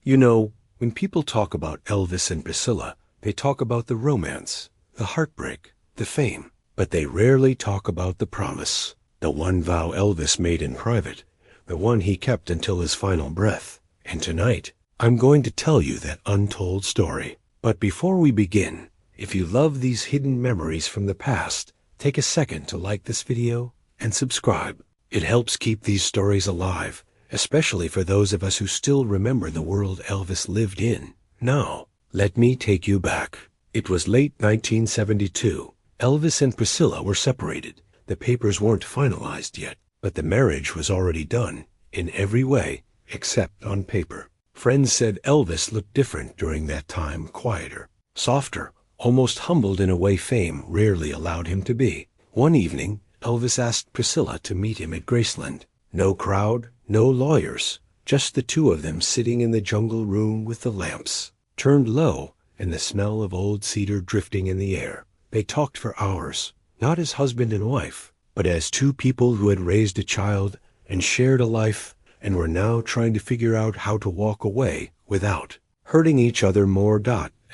You know, when people talk about Elvis and Priscilla, they talk about the romance, the heartbreak, the fame, but they rarely talk about the promise, the one vow Elvis made in private, the one he kept until his final breath. And tonight, I'm going to tell you that untold story. But before we begin, if you love these hidden memories from the past, take a second to like this video and subscribe. It helps keep these stories alive, especially for those of us who still remember the world Elvis lived in. Now, let me take you back. It was late 1972. Elvis and Priscilla were separated. The papers weren't finalized yet, but the marriage was already done, in every way, except on paper. Friends said Elvis looked different during that time, quieter, softer, almost humbled in a way fame rarely allowed him to be. One evening, Elvis asked Priscilla to meet him at Graceland. No crowd, no lawyers, just the two of them sitting in the jungle room with the lamps turned low and the smell of old cedar drifting in the air. They talked for hours, not as husband and wife, but as two people who had raised a child and shared a life and were now trying to figure out how to walk away without hurting each other more.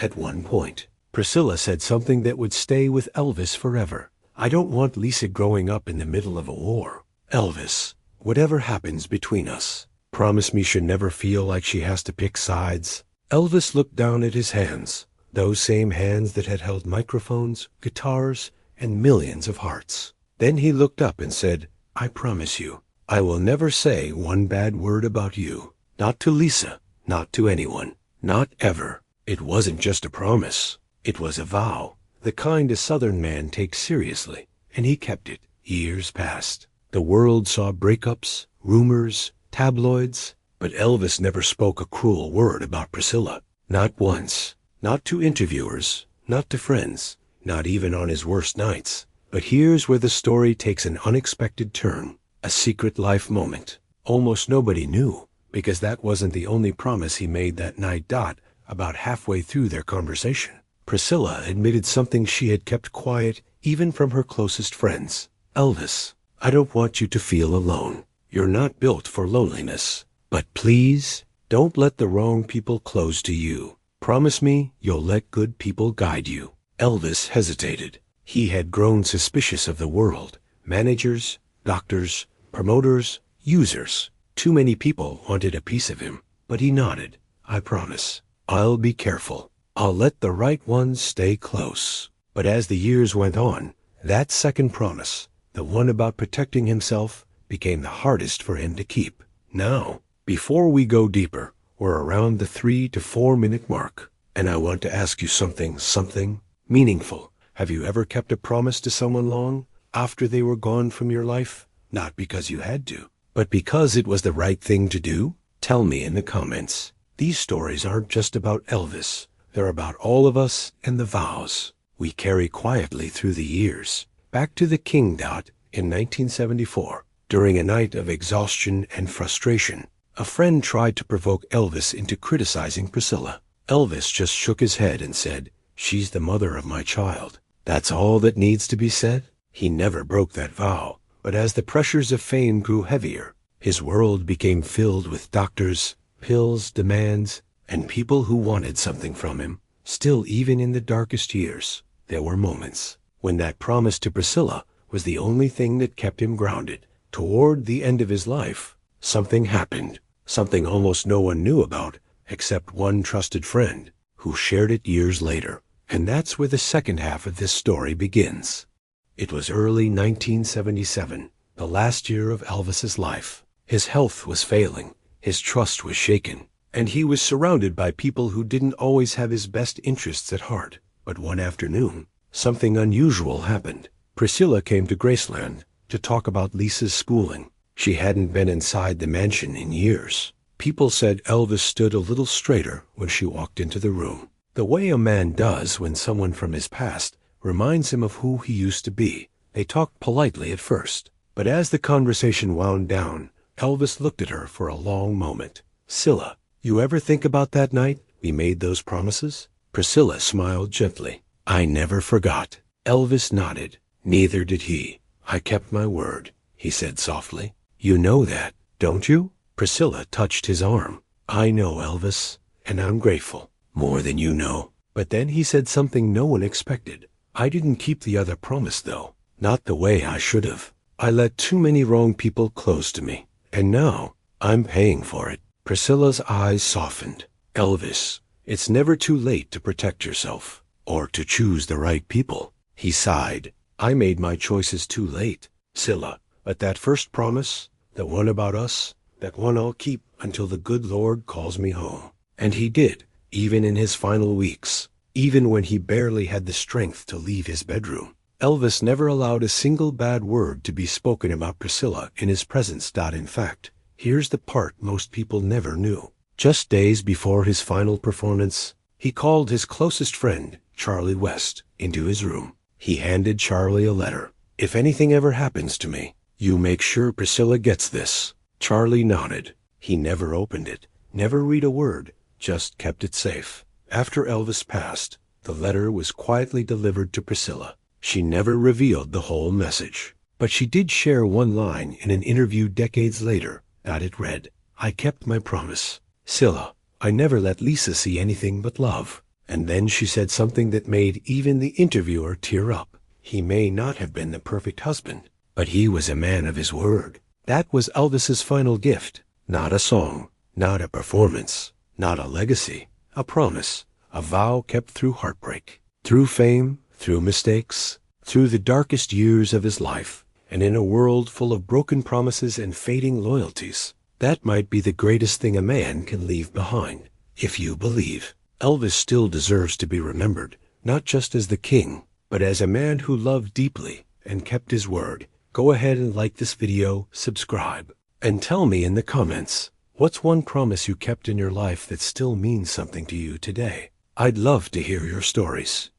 At one point, Priscilla said something that would stay with Elvis forever. "I don't want Lisa growing up in the middle of a war. Elvis, whatever happens between us, promise me she'll never feel like she has to pick sides." Elvis looked down at his hands, those same hands that had held microphones, guitars, and millions of hearts. Then he looked up and said, "I promise you, I will never say one bad word about you. Not to Lisa, not to anyone, not ever." It wasn't just a promise. It was a vow, the kind a Southern man takes seriously, and he kept it. Years passed. The world saw breakups, rumors, tabloids, but Elvis never spoke a cruel word about Priscilla. Not once. Not to interviewers, not to friends, not even on his worst nights. But here's where the story takes an unexpected turn, a secret life moment. Almost nobody knew, because that wasn't the only promise he made that night. About halfway through their conversation, Priscilla admitted something she had kept quiet even from her closest friends. "Elvis, I don't want you to feel alone. You're not built for loneliness. But please, don't let the wrong people close to you. Promise me you'll let good people guide you." Elvis hesitated. He had grown suspicious of the world. Managers, doctors, promoters, users. Too many people wanted a piece of him. But he nodded. "I promise. I'll be careful. I'll let the right ones stay close." But as the years went on, that second promise, the one about protecting himself, became the hardest for him to keep. Now, before we go deeper, we're around the 3 to 4 minute mark, and I want to ask you something meaningful. Have you ever kept a promise to someone long after they were gone from your life? Not because you had to, but because it was the right thing to do? Tell me in the comments. These stories aren't just about Elvis. They're about all of us and the vows we carry quietly through the years. Back to the King. In 1974, during a night of exhaustion and frustration, a friend tried to provoke Elvis into criticizing Priscilla. Elvis just shook his head and said, "She's the mother of my child. That's all that needs to be said." He never broke that vow, but as the pressures of fame grew heavier, his world became filled with doctors, pills, demands, and people who wanted something from him. Still, even in the darkest years, there were moments when that promise to Priscilla was the only thing that kept him grounded. Toward the end of his life, something happened, something almost no one knew about except one trusted friend who shared it years later. And that's where the second half of this story begins. It was early 1977, the last year of Elvis's life. His health was failing, his trust was shaken, and he was surrounded by people who didn't always have his best interests at heart. But one afternoon, something unusual happened. Priscilla came to Graceland to talk about Lisa's schooling. She hadn't been inside the mansion in years. People said Elvis stood a little straighter when she walked into the room, the way a man does when someone from his past reminds him of who he used to be. They talked politely at first, but as the conversation wound down, Elvis looked at her for a long moment. "Scylla, you ever think about that night we made those promises?" Priscilla smiled gently. "I never forgot." Elvis nodded. "Neither did he. I kept my word," he said softly. "You know that, don't you?" Priscilla touched his arm. "I know, Elvis. and I'm grateful, more than you know. But then he said something no one expected. I didn't keep the other promise, though. Not the way I should have. I let too many wrong people close to me, and now I'm paying for it. Priscilla's eyes softened. Elvis, it's never too late to protect yourself, or to choose the right people. He sighed. I made my choices too late, Priscilla, but that first promise, the one about us, that one I'll keep until the good Lord calls me home. And he did, even in his final weeks, even when he barely had the strength to leave his bedroom. Elvis never allowed a single bad word to be spoken about Priscilla in his presence. In fact, here's the part most people never knew. Just days before his final performance, he called his closest friend, Charlie West, into his room. He handed Charlie a letter. If anything ever happens to me, you make sure Priscilla gets this. Charlie nodded. He never opened it, never read a word, just kept it safe. After Elvis passed, the letter was quietly delivered to Priscilla. She never revealed the whole message, but she did share one line in an interview decades later. It read, I kept my promise. Priscilla, I never let Lisa see anything but love. And then she said something that made even the interviewer tear up. He may not have been the perfect husband, but he was a man of his word. That was Elvis's final gift. Not a song, not a performance, not a legacy, a promise, a vow kept through heartbreak, through fame, through mistakes, through the darkest years of his life, and in a world full of broken promises and fading loyalties. That might be the greatest thing a man can leave behind, if you believe. Elvis still deserves to be remembered, not just as the king, but as a man who loved deeply and kept his word. Go ahead and like this video, subscribe, and tell me in the comments, what's one promise you kept in your life that still means something to you today? I'd love to hear your stories.